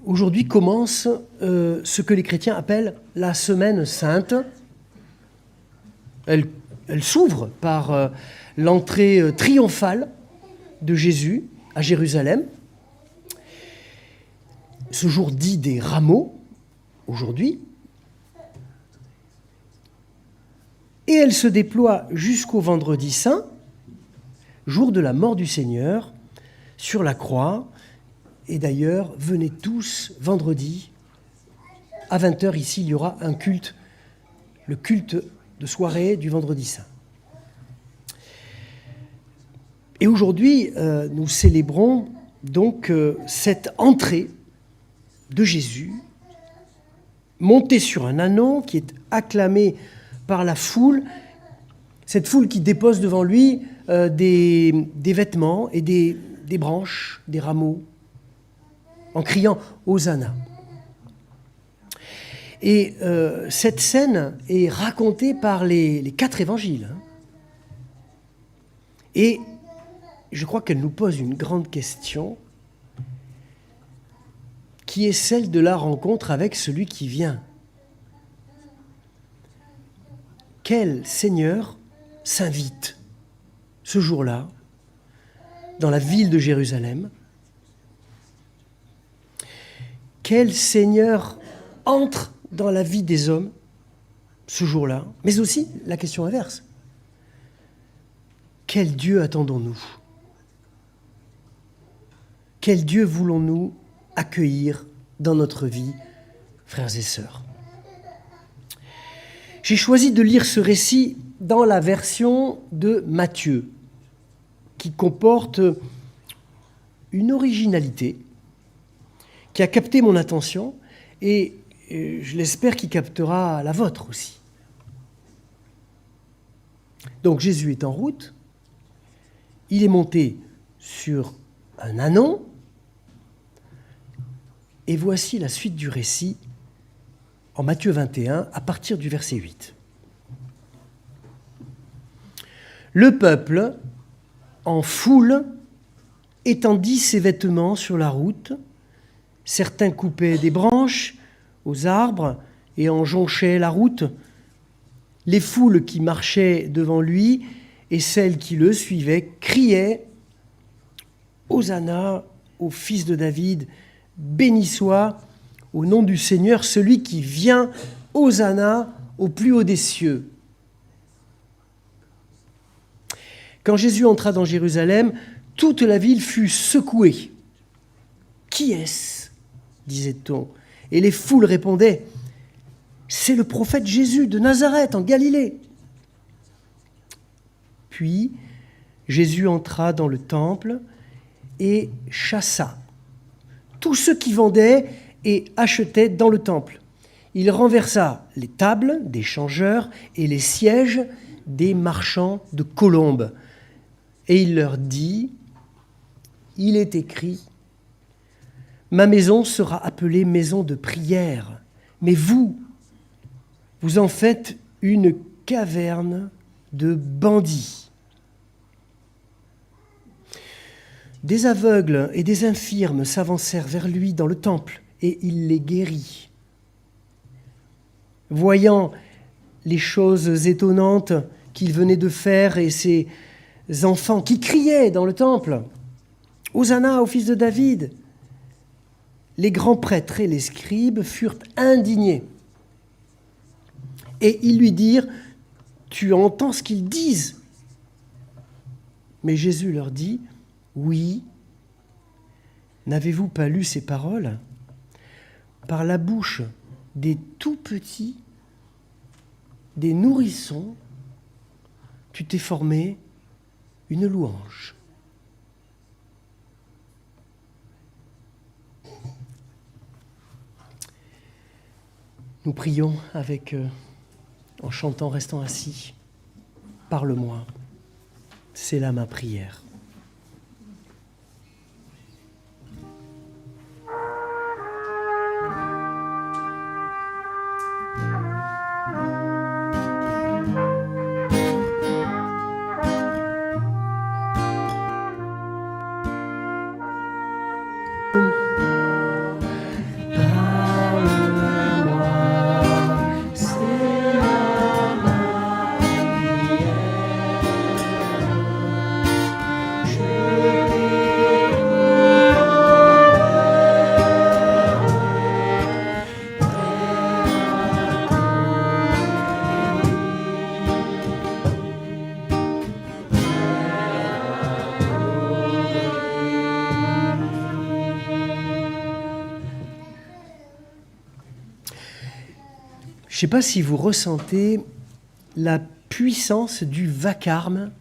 Aujourd'hui commence ce que les chrétiens appellent la Semaine Sainte. Elle s'ouvre par l'entrée triomphale de Jésus à Jérusalem. Ce jour dit des rameaux, aujourd'hui. Et elle se déploie jusqu'au vendredi saint, jour de la mort du Seigneur, sur la croix. Et d'ailleurs, venez tous vendredi, à 20h, ici, il y aura un culte, le culte de soirée du vendredi saint. Et aujourd'hui, nous célébrons donc cette entrée de Jésus, monté sur un ânon qui est acclamé par la foule, cette foule qui dépose devant lui des vêtements et des branches, des rameaux, en criant « Hosanna ». Et cette scène est racontée par les 4 évangiles. Et je crois qu'elle nous pose une grande question, qui est celle de la rencontre avec celui qui vient. Quel Seigneur s'invite ce jour-là dans la ville de Jérusalem? Quel Seigneur entre dans la vie des hommes ce jour-là? Mais aussi la question inverse. Quel Dieu attendons-nous? Quel Dieu voulons-nous accueillir dans notre vie, frères et sœurs? J'ai choisi de lire ce récit dans la version de Matthieu, qui comporte une originalité qui a capté mon attention et je l'espère qu'il captera la vôtre aussi. Donc Jésus est en route, il est monté sur un ânon, et voici la suite du récit en Matthieu 21, à partir du verset 8. Le peuple, en foule, étendit ses vêtements sur la route. Certains coupaient des branches aux arbres et en jonchaient la route. Les foules qui marchaient devant lui et celles qui le suivaient criaient « Hosanna au fils de David !» Béni soit au nom du Seigneur celui qui vient, Hosanna au plus haut des cieux. Quand Jésus entra dans Jérusalem, toute la ville fut secouée. Qui est-ce? Disait-on. Et les foules répondaient, c'est le prophète Jésus de Nazareth en Galilée. Puis Jésus entra dans le temple et chassa tous ceux qui vendaient et achetaient dans le temple. Il renversa les tables des changeurs et les sièges des marchands de colombes. Et il leur dit, il est écrit, ma maison sera appelée maison de prière, mais vous en faites une caverne de bandits. Des aveugles et des infirmes s'avancèrent vers lui dans le temple, et il les guérit. Voyant les choses étonnantes qu'il venait de faire et ces enfants qui criaient dans le temple, « Hosanna au fils de David !» les grands prêtres et les scribes furent indignés. Et ils lui dirent, « Tu entends ce qu'ils disent ?» Mais Jésus leur dit, « Oui, n'avez-vous pas lu ces paroles ? Par la bouche des tout-petits, des nourrissons, tu t'es formé une louange. » Nous prions en chantant, restant assis. Parle-moi, c'est là ma prière. Je ne sais pas si vous ressentez la puissance du vacarme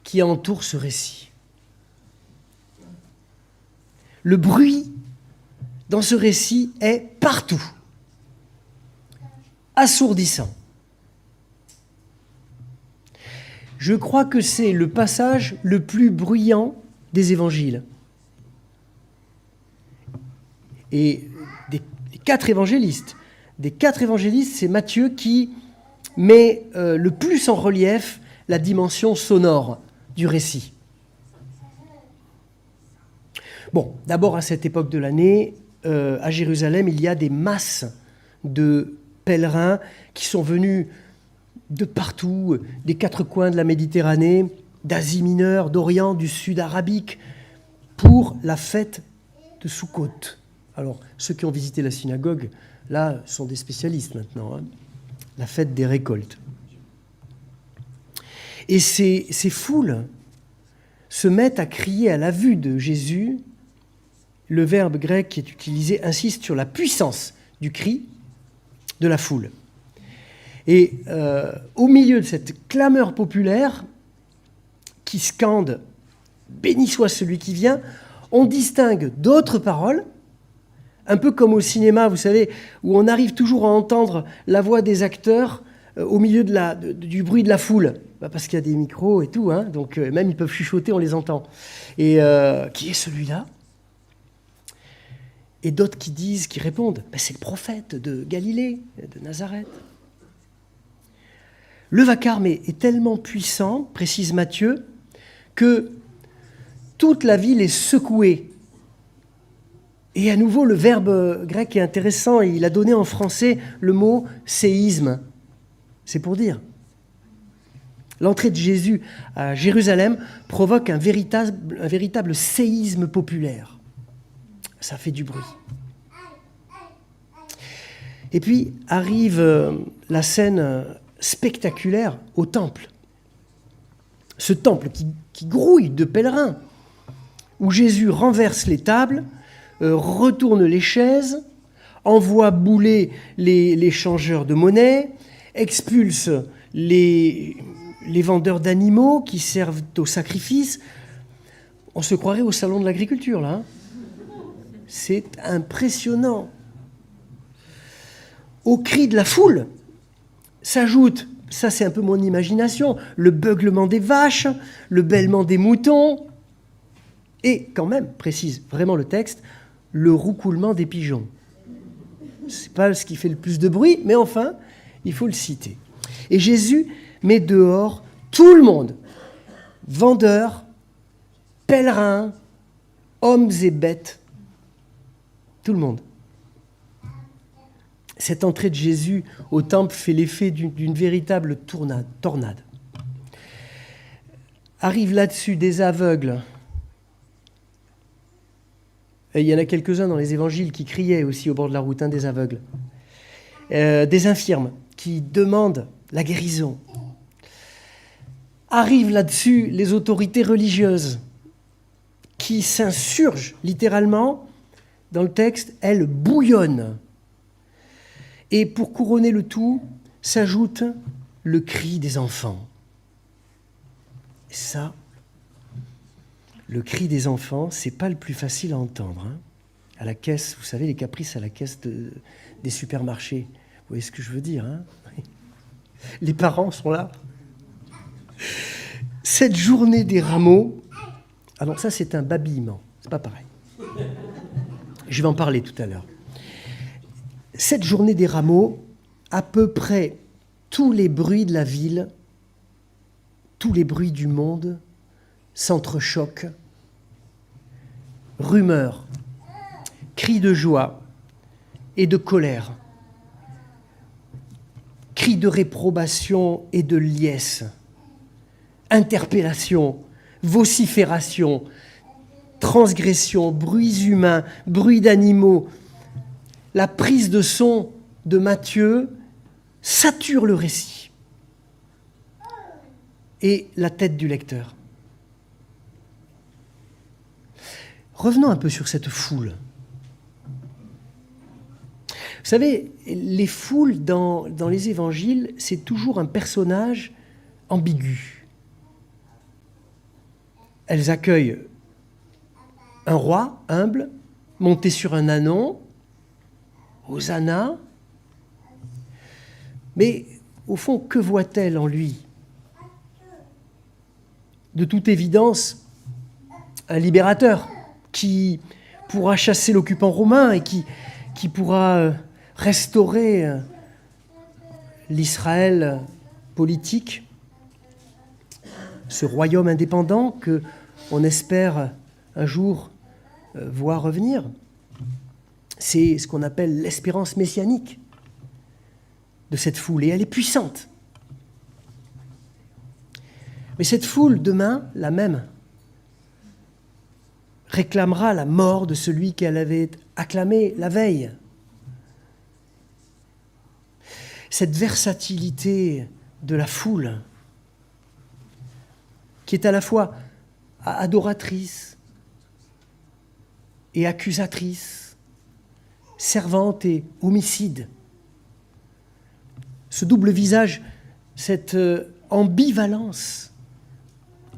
qui entoure ce récit. Le bruit dans ce récit est partout, assourdissant. Je crois que c'est le passage le plus bruyant des évangiles. Et des quatre évangélistes, c'est Matthieu qui met le plus en relief la dimension sonore du récit. Bon, d'abord à cette époque de l'année, à Jérusalem, il y a des masses de pèlerins qui sont venus de partout, des quatre coins de la Méditerranée, d'Asie mineure, d'Orient, du Sud arabique, pour la fête de Soukhot. Alors, ceux qui ont visité la synagogue, là, sont des spécialistes maintenant, hein. La fête des récoltes. Et ces foules se mettent à crier à la vue de Jésus. Le verbe grec qui est utilisé insiste sur la puissance du cri de la foule. Et au milieu de cette clameur populaire qui scande « Béni soit celui qui vient », on distingue d'autres paroles, un peu comme au cinéma, vous savez, où on arrive toujours à entendre la voix des acteurs au milieu du bruit de la foule, parce qu'il y a des micros et tout, hein, donc même ils peuvent chuchoter, on les entend. Et qui est celui-là ? Et d'autres qui répondent, c'est le prophète de Galilée, de Nazareth. Le vacarme est tellement puissant, précise Matthieu, que toute la ville est secouée. Et à nouveau, le verbe grec est intéressant, et il a donné en français le mot séisme. C'est pour dire. L'entrée de Jésus à Jérusalem provoque un véritable séisme populaire. Ça fait du bruit. Et puis arrive la scène spectaculaire au temple. Ce temple qui grouille de pèlerins, où Jésus renverse les tables, retourne les chaises, envoie bouler les changeurs de monnaie, expulse les vendeurs d'animaux qui servent au sacrifice. On se croirait au salon de l'agriculture, là. Hein. C'est impressionnant. Au cri de la foule s'ajoute, ça c'est un peu mon imagination, le beuglement des vaches, le bêlement des moutons, et quand même, précise vraiment le texte, le roucoulement des pigeons. C'est pas ce qui fait le plus de bruit, mais enfin, il faut le citer. Et Jésus met dehors tout le monde, vendeurs, pèlerins, hommes et bêtes, tout le monde. Cette entrée de Jésus au temple fait l'effet d'une véritable tornade. Arrivent là-dessus des aveugles. Et il y en a quelques-uns dans les évangiles qui criaient aussi au bord de la route, des aveugles. Des infirmes qui demandent la guérison. Arrivent là-dessus les autorités religieuses qui s'insurgent littéralement. Dans le texte, elles bouillonnent. Et pour couronner le tout, s'ajoute le cri des enfants. Et ça, le cri des enfants, c'est pas le plus facile à entendre. Hein. À la caisse, vous savez, les caprices à la caisse des supermarchés. Vous voyez ce que je veux dire, hein. Les parents sont là. Cette journée des rameaux, alors ça c'est un babillement, c'est pas pareil. Je vais en parler tout à l'heure. Cette journée des rameaux, à peu près tous les bruits de la ville, tous les bruits du monde s'entrechoquent. Rumeurs, cris de joie et de colère, cris de réprobation et de liesse, interpellation, vocifération, transgression, bruits humains, bruits d'animaux. La prise de son de Matthieu sature le récit et la tête du lecteur. Revenons un peu sur cette foule. Vous savez, les foules dans les évangiles, c'est toujours un personnage ambigu. Elles accueillent un roi humble, monté sur un ânon, Hosanna. Mais au fond, que voit-elle en lui? De toute évidence, un libérateur qui pourra chasser l'occupant romain et qui pourra restaurer l'Israël politique, ce royaume indépendant que on espère un jour voir revenir. C'est ce qu'on appelle l'espérance messianique de cette foule, et elle est puissante. Mais cette foule, demain, la même, réclamera la mort de celui qu'elle avait acclamé la veille. Cette versatilité de la foule, qui est à la fois adoratrice et accusatrice, servante et homicide. Ce double visage, cette ambivalence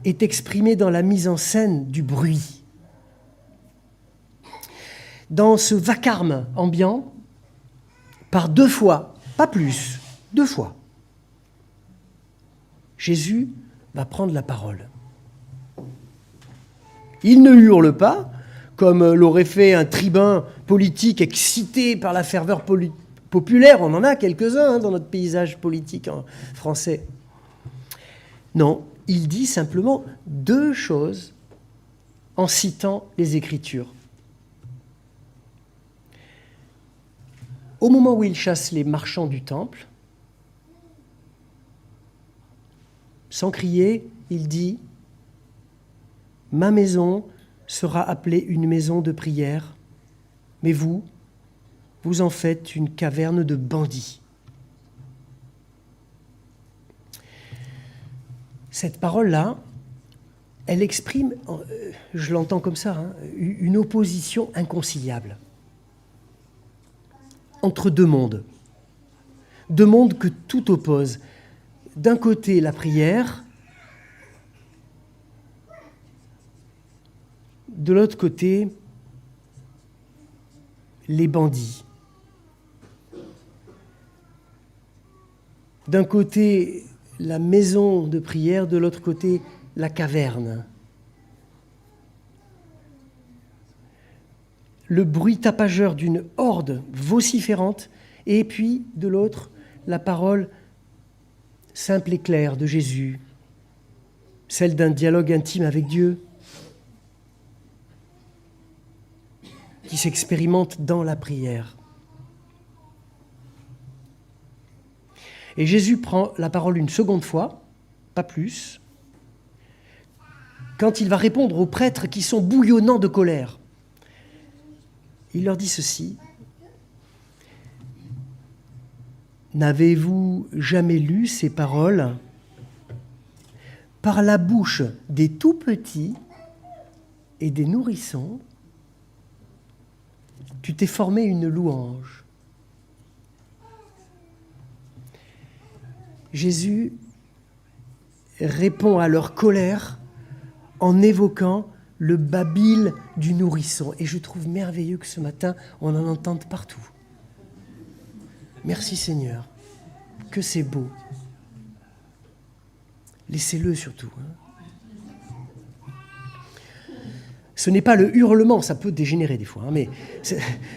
est exprimée dans la mise en scène du bruit. Dans ce vacarme ambiant, par 2 fois, pas plus, 2 fois, Jésus va prendre la parole. Il ne hurle pas, comme l'aurait fait un tribun politique excité par la ferveur populaire. On en a quelques-uns dans notre paysage politique français. Non, il dit simplement 2 choses en citant les Écritures. Au moment où il chasse les marchands du temple, sans crier, il dit « Ma maison sera appelée une maison de prière, mais vous en faites une caverne de bandits. » Cette parole-là, elle exprime, je l'entends comme ça, une opposition inconciliable entre 2 mondes. 2 mondes que tout oppose. D'un côté, la prière, de l'autre côté, les bandits. D'un côté, la maison de prière, de l'autre côté, la caverne. Le bruit tapageur d'une horde vociférante, et puis, de l'autre, la parole simple et claire de Jésus, celle d'un dialogue intime avec Dieu, qui s'expérimente dans la prière. Et Jésus prend la parole une seconde fois, pas plus, quand il va répondre aux prêtres qui sont bouillonnants de colère. Il leur dit ceci: « N'avez-vous jamais lu ces paroles ? Par la bouche des tout-petits et des nourrissons, tu t'es formé une louange. » Jésus répond à leur colère en évoquant le babil du nourrisson. Et je trouve merveilleux que ce matin, on en entende partout. Merci Seigneur, que c'est beau. Laissez-le surtout. Ce n'est pas le hurlement, ça peut dégénérer des fois, mais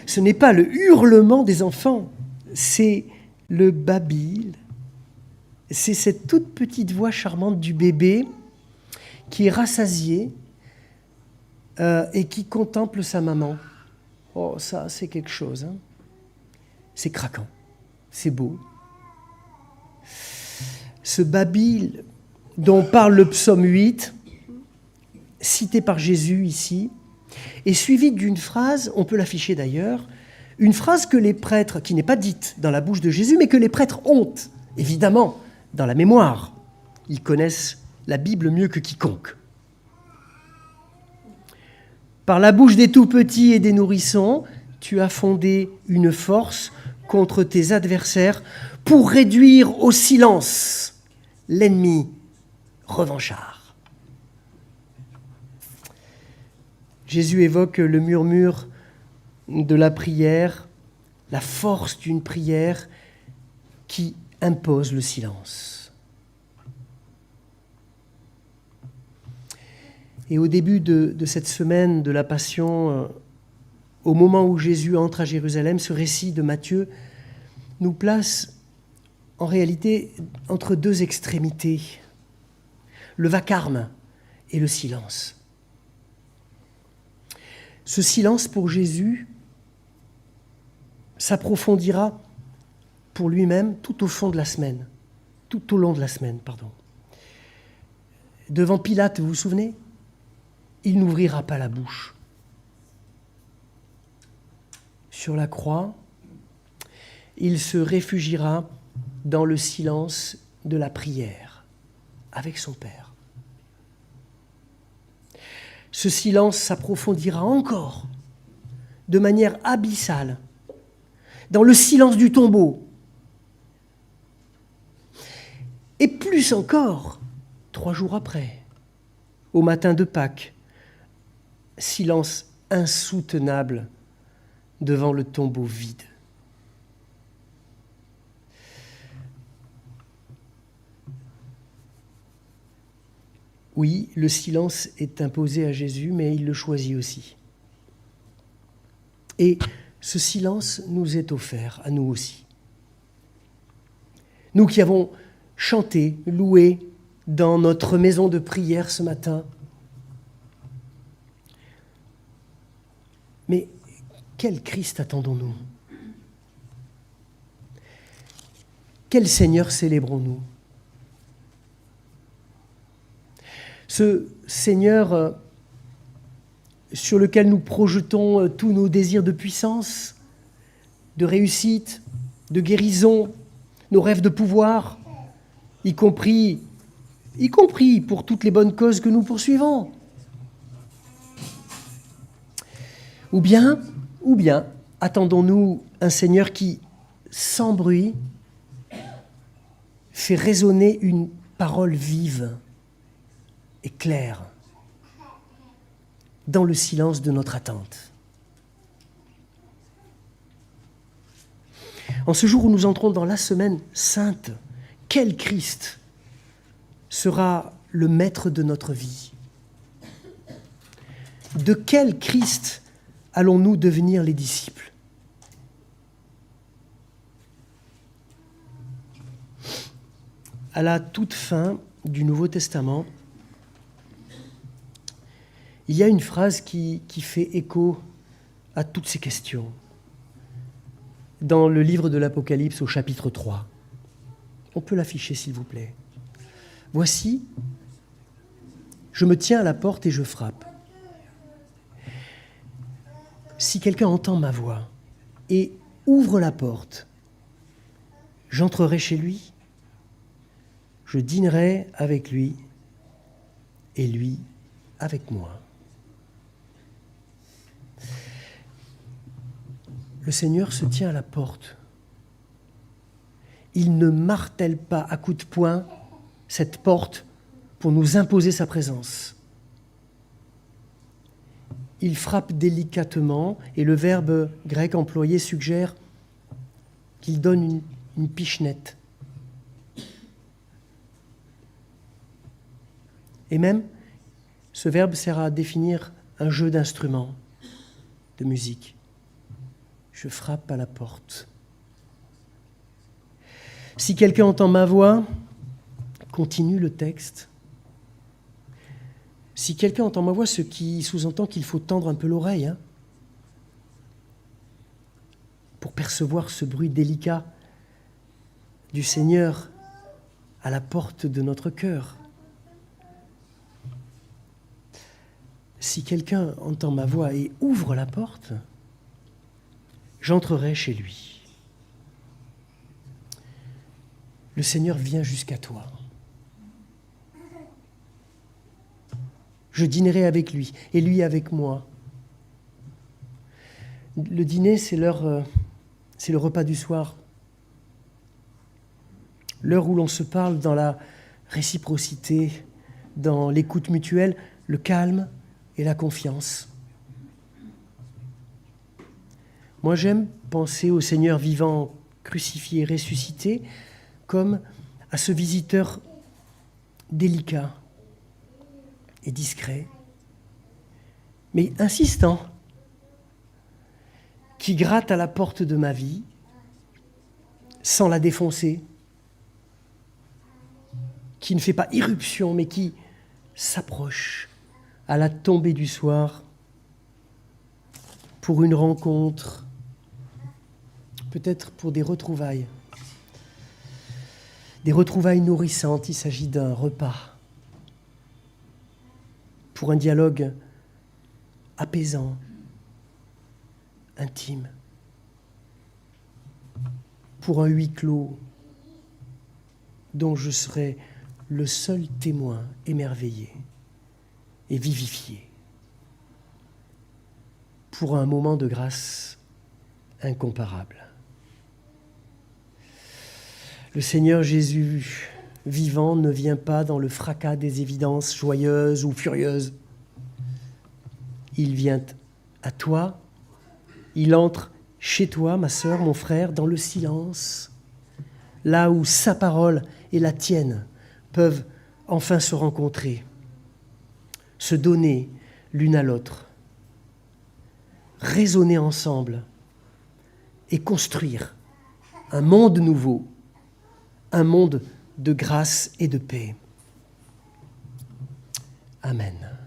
ce n'est pas le hurlement des enfants, c'est le babil. C'est cette toute petite voix charmante du bébé qui est rassasié et qui contemple sa maman. Oh, ça, c'est quelque chose. C'est craquant, c'est beau. Ce babil dont parle le psaume 8, cité par Jésus ici, est suivi d'une phrase, on peut l'afficher d'ailleurs, une phrase que les prêtres, qui n'est pas dite dans la bouche de Jésus, mais que les prêtres ont, évidemment, dans la mémoire. Ils connaissent la Bible mieux que quiconque. Par la bouche des tout-petits et des nourrissons, tu as fondé une force contre tes adversaires pour réduire au silence l'ennemi revanchard. Jésus évoque le murmure de la prière, la force d'une prière qui impose le silence. Et au début de cette semaine de la Passion, au moment où Jésus entre à Jérusalem, ce récit de Matthieu nous place en réalité entre deux extrémités, le vacarme et le silence. Ce silence pour Jésus s'approfondira pour lui-même tout au fond de la semaine, tout au long de la semaine, pardon. Devant Pilate, vous vous souvenez ? Il n'ouvrira pas la bouche. Sur la croix, il se réfugiera dans le silence de la prière avec son Père. Ce silence s'approfondira encore de manière abyssale dans le silence du tombeau. Et plus encore, 3 jours après, au matin de Pâques, silence insoutenable devant le tombeau vide. Oui, le silence est imposé à Jésus, mais il le choisit aussi. Et ce silence nous est offert à nous aussi. Nous qui avons chanté, loué dans notre maison de prière ce matin. Mais quel Christ attendons-nous ? Quel Seigneur célébrons-nous ? Ce Seigneur sur lequel nous projetons tous nos désirs de puissance, de réussite, de guérison, nos rêves de pouvoir, y compris pour toutes les bonnes causes que nous poursuivons. Ou bien, attendons-nous un Seigneur qui, sans bruit, fait résonner une parole vive et claire dans le silence de notre attente. En ce jour où nous entrons dans la semaine sainte, quel Christ sera le maître de notre vie ? De quel Christ allons-nous devenir les disciples ? À la toute fin du Nouveau Testament, il y a une phrase qui fait écho à toutes ces questions. Dans le livre de l'Apocalypse au chapitre 3. On peut l'afficher s'il vous plaît. Voici, je me tiens à la porte et je frappe. Si quelqu'un entend ma voix et ouvre la porte, j'entrerai chez lui, je dînerai avec lui et lui avec moi. Le Seigneur se tient à la porte. Il ne martèle pas à coups de poing cette porte pour nous imposer sa présence. Il frappe délicatement et le verbe grec employé suggère qu'il donne une pichenette. Et même, ce verbe sert à définir un jeu d'instruments, de musique. Je frappe à la porte. Si quelqu'un entend ma voix, continue le texte. Si quelqu'un entend ma voix, ce qui sous-entend qu'il faut tendre un peu l'oreille pour percevoir ce bruit délicat du Seigneur à la porte de notre cœur. Si quelqu'un entend ma voix et ouvre la porte, j'entrerai chez lui. Le Seigneur vient jusqu'à toi. Je dînerai avec lui et lui avec moi. Le dîner, c'est c'est le repas du soir. L'heure où l'on se parle dans la réciprocité, dans l'écoute mutuelle, le calme et la confiance. Moi, j'aime penser au Seigneur vivant, crucifié, ressuscité, comme à ce visiteur délicat et discret, mais insistant, qui gratte à la porte de ma vie sans la défoncer, qui ne fait pas irruption, mais qui s'approche à la tombée du soir pour une rencontre, peut-être pour des retrouvailles nourrissantes. Il s'agit d'un repas, pour un dialogue apaisant, intime, pour un huis clos dont je serai le seul témoin émerveillé et vivifié, pour un moment de grâce incomparable. Le Seigneur Jésus vivant ne vient pas dans le fracas des évidences joyeuses ou furieuses. Il vient à toi, il entre chez toi, ma sœur, mon frère, dans le silence, là où sa parole et la tienne peuvent enfin se rencontrer, se donner l'une à l'autre, raisonner ensemble et construire un monde nouveau, un monde de grâce et de paix. Amen.